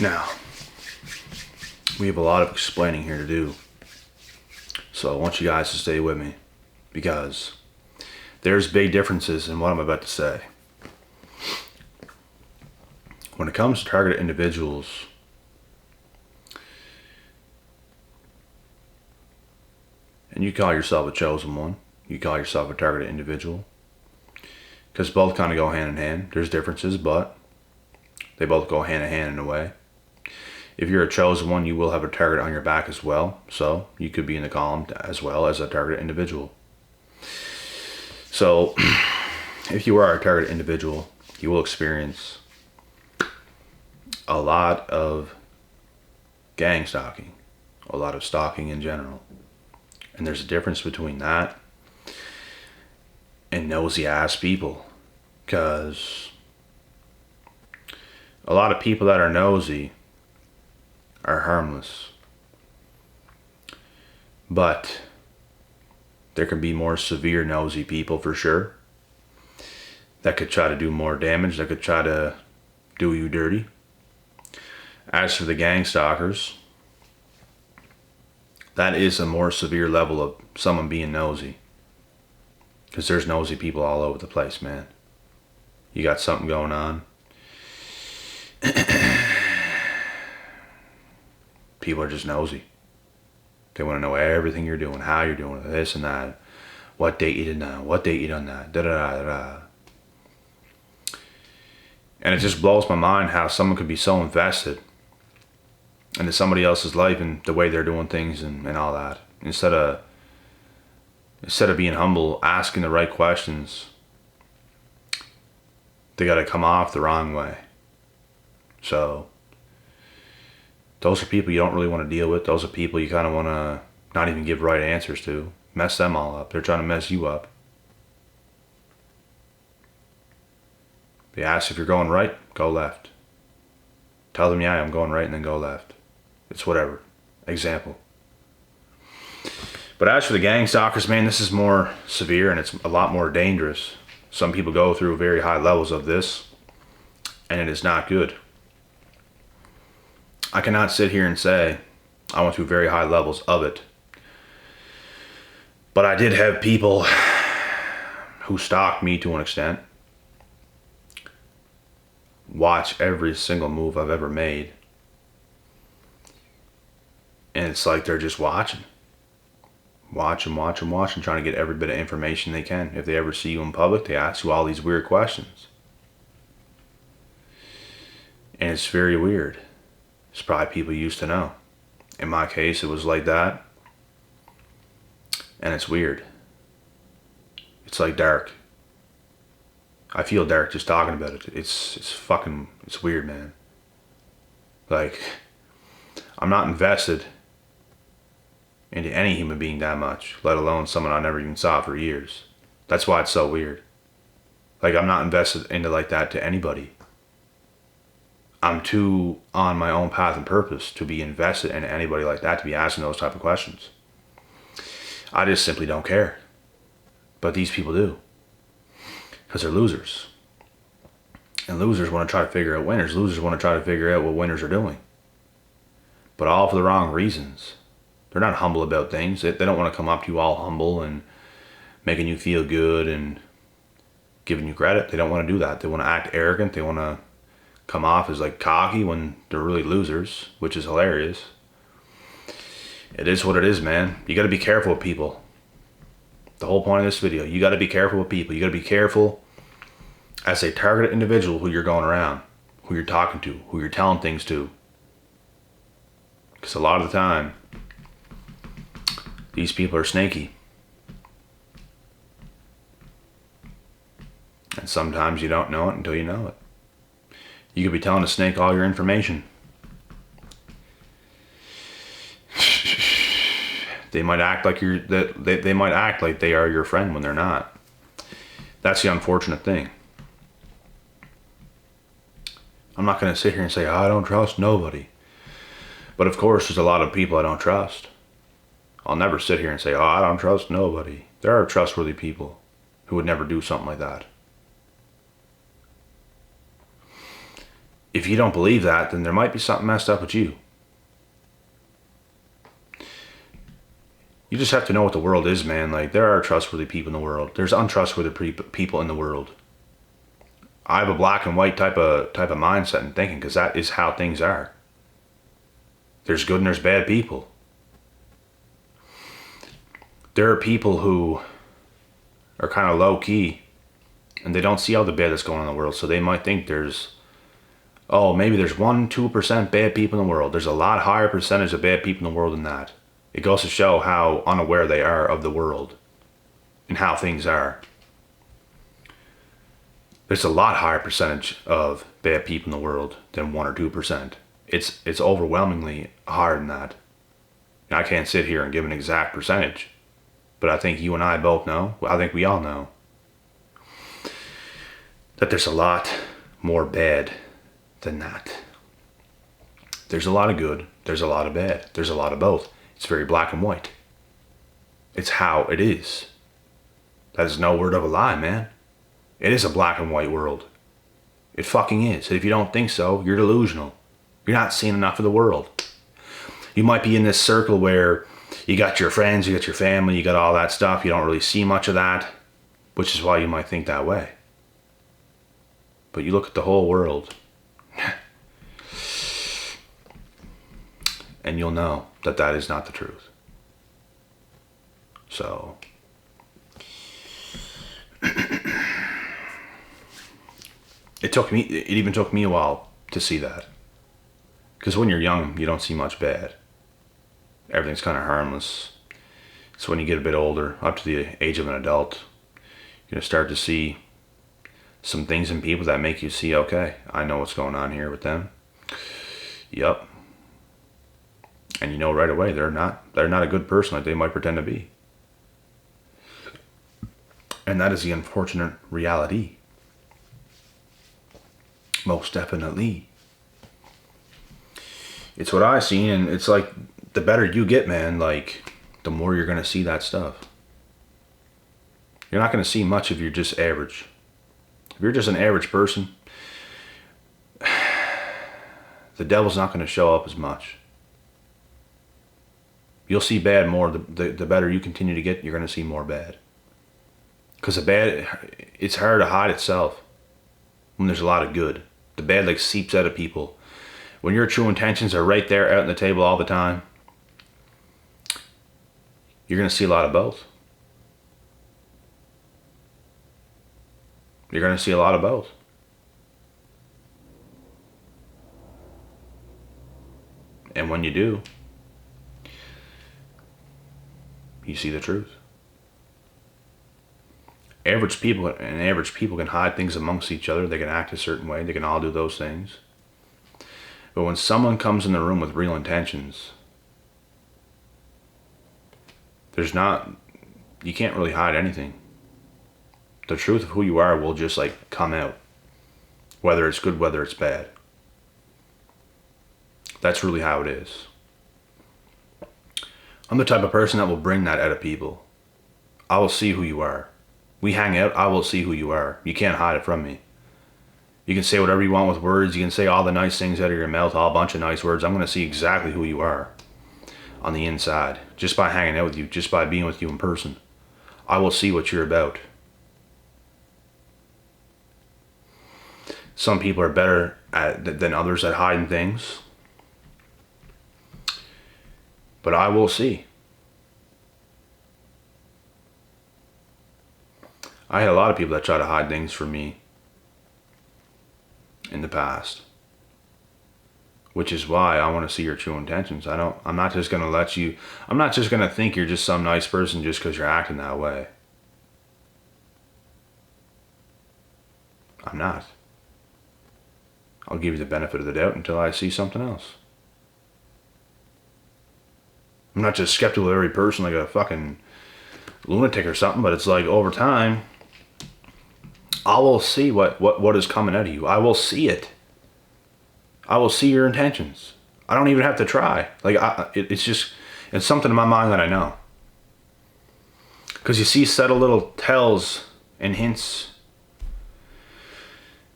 Now, we have a lot of explaining here to do. So I want you guys to stay with me, because there's big differences in what I'm about to say. When it comes to targeted individuals, and you call yourself a chosen one, you call yourself a targeted individual, because both kind of go hand in hand. There's differences, but they both go hand in hand in a way. If you're a chosen one, you will have a target on your back as well. So you could be in the column as well as a targeted individual. So if you are a targeted individual, you will experience a lot of gang stalking, a lot of stalking in general. And there's a difference between that and nosy ass people. Because a lot of people that are nosy are harmless. But there can be more severe nosy people for sure that could try to do more damage, that could try to do you dirty. As for the gang stalkers, that is a more severe level of someone being nosy. Because there's nosy people all over the place, man. You got something going on. People are just nosy. They want to know everything you're doing, how you're doing it, this and that. What date you did that, what date you done that, da-da-da-da-da. And it just blows my mind how someone could be so invested into somebody else's life and the way they're doing things and all that. Instead of being humble, asking the right questions, they got to come off the wrong way. So those are people you don't really want to deal with. Those are people you kind of want to not even give right answers to. Mess them all up. They're trying to mess you up. They ask if you're going right, go left. Tell them, yeah, I'm going right, and then go left. It's whatever. Example. But as for the gang stalkers, man, this is more severe and it's a lot more dangerous. Some people go through very high levels of this, and it is not good. I cannot sit here and say I went through very high levels of it. But I did have people who stalked me to an extent, watch every single move I've ever made. And it's like they're just watching, trying to get every bit of information they can. If they ever see you in public, they ask you all these weird questions. And it's very weird. It's probably people you used to know. In my case, it was like that. And it's weird. It's like dark. I feel dark just talking about it. It's weird, man. Like, I'm not invested into any human being that much, let alone someone I never even saw for years. That's why it's so weird. Like, I'm not invested into like that to anybody. I'm too on my own path and purpose to be invested in anybody like that, to be asking those type of questions. I just simply don't care. But these people do. Because they're losers. And losers want to try to figure out winners. Losers want to try to figure out what winners are doing. But all for the wrong reasons. They're not humble about things. They don't want to come up to you all humble and making you feel good and giving you credit. They don't want to do that. They want to act arrogant. They want to come off as like cocky when they're really losers, which is hilarious. It is what it is, man. You got to be careful with people. The whole point of this video, you got to be careful with people. You got to be careful as a targeted individual who you're going around, who you're talking to, who you're telling things to. Because a lot of the time, these people are snaky. And sometimes you don't know it until you know it. You could be telling a snake all your information. They might act like they might act like they are your friend when they're not. That's the unfortunate thing. I'm not going to sit here and say, I don't trust nobody. But of course, there's a lot of people I don't trust. I'll never sit here and say, I don't trust nobody. There are trustworthy people who would never do something like that. if you don't believe that, then there might be something messed up with you. You just have to know what the world is, man. Like, there are trustworthy people in the world. There's untrustworthy people in the world. I have a black and white type of mindset and thinking, because that is how things are. There's good and there's bad people. There are people who are kind of low key and they don't see all the bad that's going on in the world. So they might think maybe there's 1-2% bad people in the world. There's a lot higher percentage of bad people in the world than that. It goes to show how unaware they are of the world and how things are. There's a lot higher percentage of bad people in the world than 1 or 2%. It's overwhelmingly higher than that. And I can't sit here and give an exact percentage, but I think you and I both know, I think we all know, that there's a lot more bad than that. There's a lot of good, there's a lot of bad, there's a lot of both. It's very black and white. It's how it is. That is no word of a lie, man. It is a black and white world. It fucking is. If you don't think so, you're delusional. You're not seeing enough of the world. You might be in this circle where you got your friends, you got your family, you got all that stuff. You don't really see much of that, which is why you might think that way. But you look at the whole world and you'll know that that is not the truth. So it even took me a while to see that. Because when you're young, you don't see much bad. Everything's kind of harmless. So when you get a bit older, up to the age of an adult, you're going to start to see some things in people that make you see, okay, I know what's going on here with them. Yup. And you know right away they're not a good person like they might pretend to be. And that is the unfortunate reality. Most definitely. It's what I see, and it's like the better you get, man, like the more you're gonna see that stuff. You're not gonna see much if you're just average. If you're just an average person, the devil's not gonna show up as much. You'll see bad more. The better you continue to get, you're gonna see more bad. Because the bad, it's hard to hide itself when there's a lot of good. The bad like seeps out of people. When your true intentions are right there out on the table all the time, you're going to see a lot of both. You're going to see a lot of both. And when you do, you see the truth. Average people can hide things amongst each other. They can act a certain way. They can all do those things. But when someone comes in the room with real intentions, you can't really hide anything. The truth of who you are will just like come out. Whether it's good, whether it's bad. That's really how it is. I'm the type of person that will bring that out of people. I will see who you are. We hang out, I will see who you are. You can't hide it from me. You can say whatever you want with words. You can say all the nice things out of your mouth, all a bunch of nice words. I'm going to see exactly who you are on the inside. Just by hanging out with you, just by being with you in person. I will see what you're about. Some people are better than others at hiding things. But I will see. I had a lot of people that try to hide things from me in the past, which is why I want to see your true intentions. I'm not just going to think you're just some nice person just because you're acting that way. I'm not. I'll give you the benefit of the doubt until I see something else. I'm not just skeptical of every person like a fucking lunatic or something, but it's like over time, I will see what is coming out of you. I will see it. I will see your intentions. I don't even have to try. Like it's something in my mind that I know. Because you see subtle little tells and hints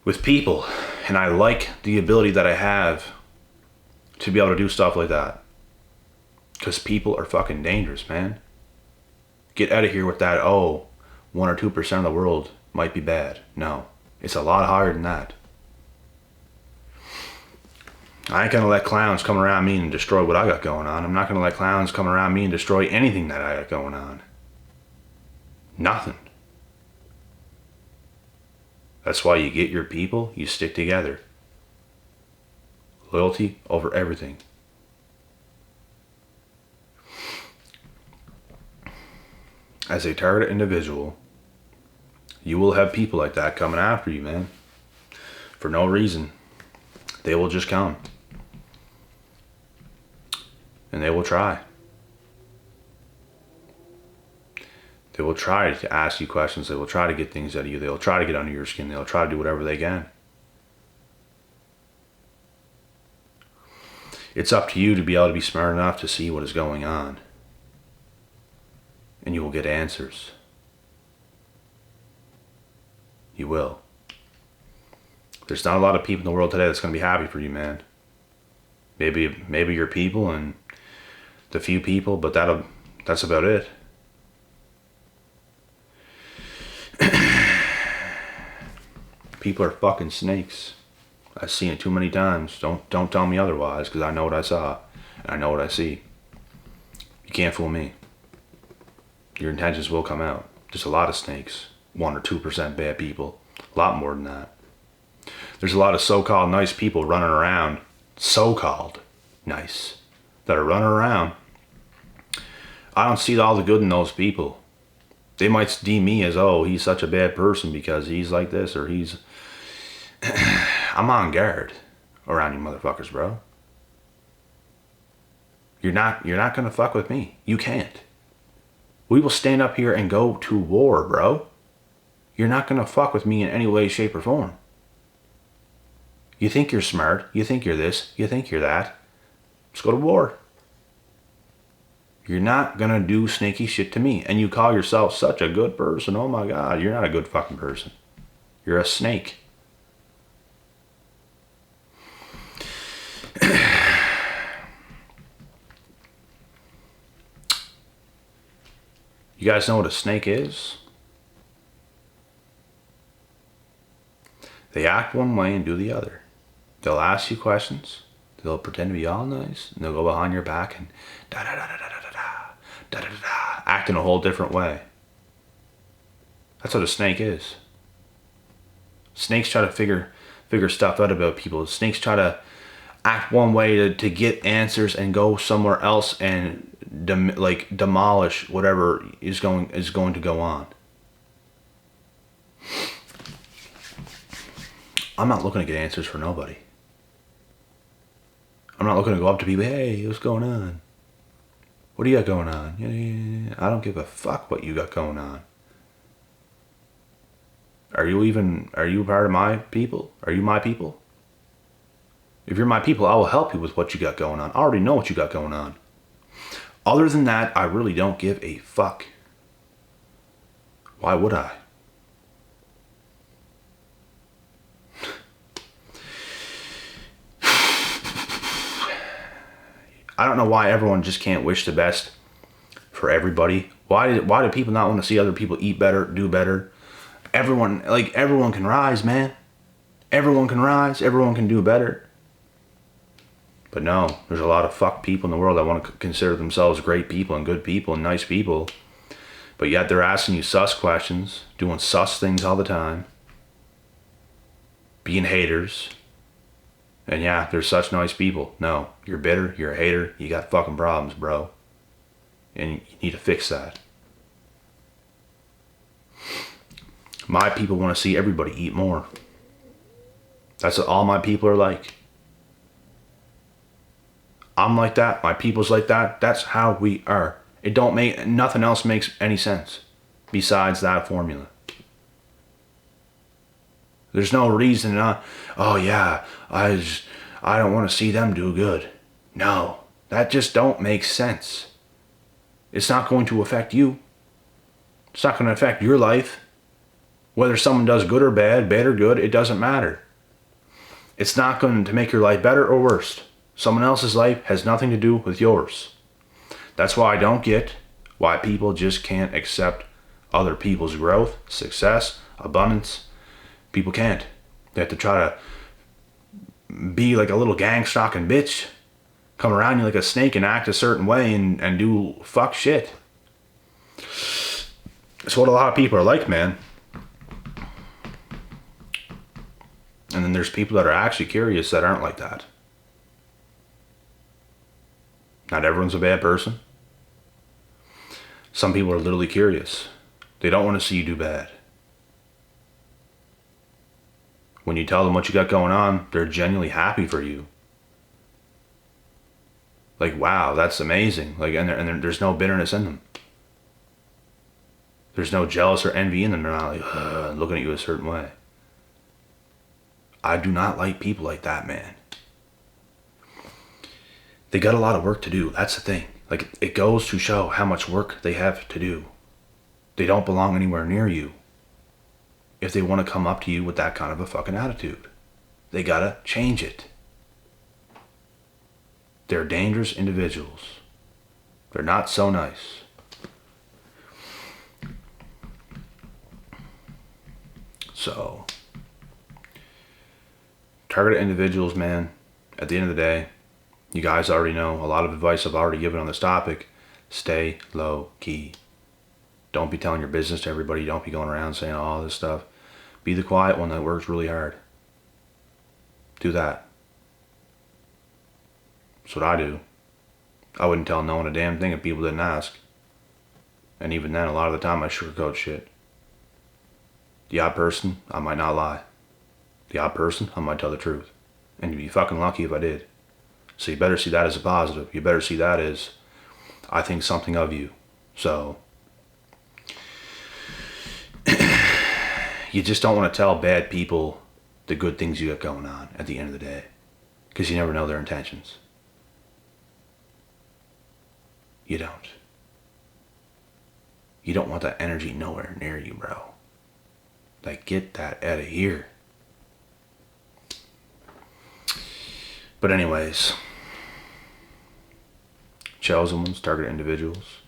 with people, And I like the ability that I have to be able to do stuff like that. Because people are fucking dangerous, man. Get out of here with that, 1 or 2% of the world might be bad. No, it's a lot higher than that. I ain't gonna let clowns come around me and destroy what I got going on. I'm not gonna let clowns come around me and destroy anything that I got going on. Nothing. That's why you get your people, you stick together. Loyalty over everything. As a target individual, you will have people like that coming after you, man. For no reason. They will just come. And they will try. They will try to ask you questions. They will try to get things out of you. They will try to get under your skin. They'll try to do whatever they can. It's up to you to be able to be smart enough to see what is going on. And you will get answers. You will. There's not a lot of people in the world today that's going to be happy for you, man. Maybe your people and the few people, but that's about it. People are fucking snakes. I've seen it too many times. Don't tell me otherwise, because I know what I saw and I know what I see. You can't fool me. Your intentions will come out. There's a lot of snakes. 1 or 2% bad people. A lot more than that. There's a lot of so-called nice people running around. So-called nice. That are running around. I don't see all the good in those people. They might deem me as, he's such a bad person because he's like this or he's... I'm on guard around you motherfuckers, bro. You're not gonna fuck with me. You can't. We will stand up here and go to war, bro. You're not gonna fuck with me in any way, shape, or form. You think you're smart. You think you're this. You think you're that. Let's go to war. You're not gonna do snaky shit to me. And you call yourself such a good person. Oh my God, you're not a good fucking person. You're a snake. You guys know what a snake is? They act one way and do the other. They'll ask you questions. They'll pretend to be all nice. And they'll go behind your back and act in a whole different way. That's what a snake is. Snakes try to figure stuff out about people. Snakes try to act one way to get answers and go somewhere else and demolish whatever is going to go on. I'm not looking to get answers for nobody. I'm not looking to go up to people, hey, what's going on? What do you got going on? Yeah. I don't give a fuck what you got going on. Are you part of my people? Are you my people? If you're my people, I will help you with what you got going on. I already know what you got going on. Other than that, I really don't give a fuck. Why would I? I don't know why everyone just can't wish the best for everybody. Why do people not want to see other people eat better, do better? Everyone can rise, man. Everyone can rise. Everyone can do better. But no, there's a lot of fuck people in the world that want to consider themselves great people and good people and nice people. But yet they're asking you sus questions, doing sus things all the time. Being haters. And yeah, they're such nice people. No, you're bitter, you're a hater, you got fucking problems, bro. And you need to fix that. My people want to see everybody eat more. That's what all my people are like. I'm like that, my people's like that. That's how we are. Nothing else makes any sense besides that formula. There's no reason, I don't want to see them do good. No, that just don't make sense. It's not going to affect you. It's not going to affect your life. Whether someone does good or bad or good, it doesn't matter. It's not going to make your life better or worse. Someone else's life has nothing to do with yours. That's why I don't get why people just can't accept other people's growth, success, abundance. People can't. They have to try to be like a little gang stalking bitch, come around you like a snake and act a certain way and do fuck shit. That's what a lot of people are like, man. And then there's people that are actually curious that aren't like that. Not everyone's a bad person. Some people are literally curious. They don't want to see you do bad. When you tell them what you got going on, they're genuinely happy for you. Like, wow, that's amazing. Like, and there's no bitterness in them. There's no jealous or envy in them. They're not like, looking at you a certain way. I do not like people like that, man. They got a lot of work to do. That's the thing. Like, it goes to show how much work they have to do. They don't belong anywhere near you if they want to come up to you with that kind of a fucking attitude. They gotta change it. They're dangerous individuals. They're not so nice. So, targeted individuals, man, at the end of the day, you guys already know a lot of advice I've already given on this topic. Stay low key. Don't be telling your business to everybody. Don't be going around saying all this stuff. Be the quiet one that works really hard. Do that. That's what I do. I wouldn't tell no one a damn thing if people didn't ask. And even then, a lot of the time I sugarcoat shit. The odd person, I might not lie. The odd person, I might tell the truth. And you'd be fucking lucky if I did. So you better see that as a positive. You better see that as, I think something of you. So, you just don't want to tell bad people the good things you got going on at the end of the day. Because you never know their intentions. You don't. You don't want that energy nowhere near you, bro. Like, get that out of here. But anyways, chosen ones, target individuals.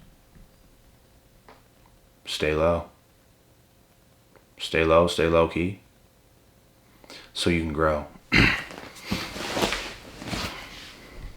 Stay low. Stay low key. So you can grow.